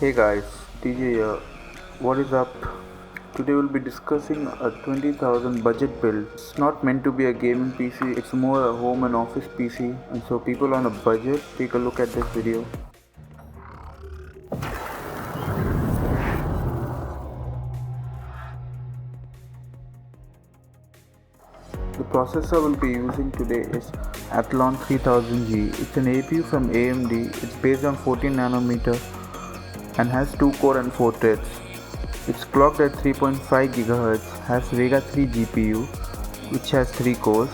Hey guys, TJ here. What is up? Today we'll be discussing a 20,000 budget build. It's not meant to be a gaming PC, it's more a home and office PC. And so people on a budget, take a look at this video. The processor we'll be using today is Athlon 3000G. It's an APU from AMD. It's based on 14 nanometer and has 2 core and 4 threads. It's clocked at 3.5 GHz, has Vega 3 GPU which has 3 cores.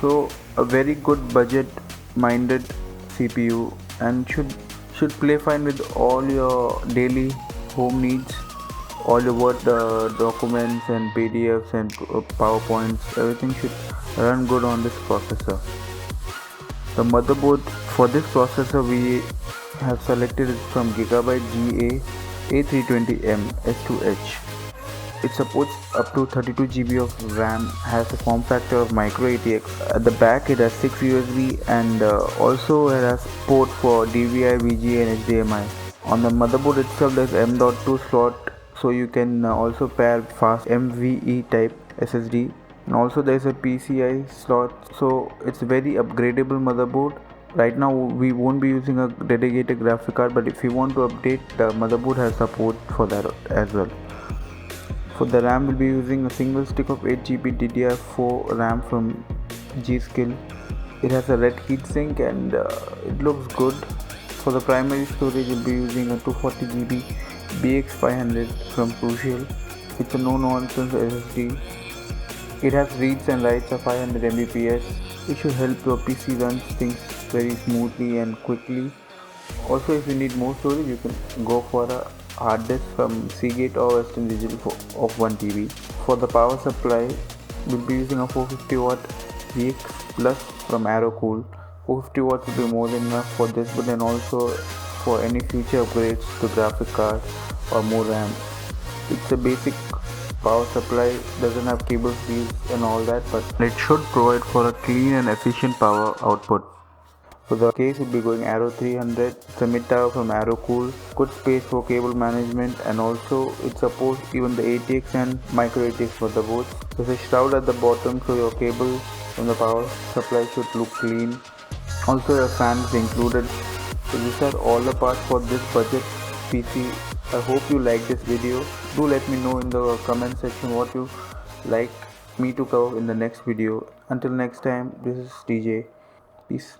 So a very good budget minded CPU and should play fine with all your daily home needs, all your Word documents and PDFs and PowerPoints. Everything should run good on this processor. The motherboard for this processor we have selected is from GIGABYTE A320M S2H. It supports up to 32 GB of RAM, has a form factor of micro ATX. At the back it has 6 USB and also it has port for DVI, VGA and HDMI. On the motherboard itself there is M.2 slot, so you can also pair fast MVE type SSD, and also there is a PCI slot, so it's a very upgradable motherboard. Right now we won't be using a dedicated graphic card, but if you want to update, the motherboard has support for that as well. For the RAM we'll be using a single stick of 8 GB DDR4 RAM from G.skill. It has a red heatsink and it looks good. For the primary storage we'll be using a 240 GB BX500 from Crucial. It's a no-nonsense SSD. It has reads and writes of 500 Mbps. It should help your PC run things very smoothly and quickly. Also, if you need more storage, you can go for a hard disk from Seagate or Western Digital of 1 TB. For the power supply, we'll be using a 450 watt VX PLUS from Aerocool. 450 watts will be more than enough for this, but then also for any future upgrades to graphic card or more RAM. It's a basic power supply, doesn't have cable sleeves and all that, but it should provide for a clean and efficient power output. For the case we'll be going Aero 300, it's a mid tower from Aerocool, good space for cable management, and also it supports even the ATX and micro ATX motherboards. There's a shroud at the bottom, so your cable from the power supply should look clean. Also a fan is included. So these are all the parts for this budget PC. I hope you like this video. Do let me know in the comment section what you like me to cover in the next video. Until next time, this is DJ. Peace.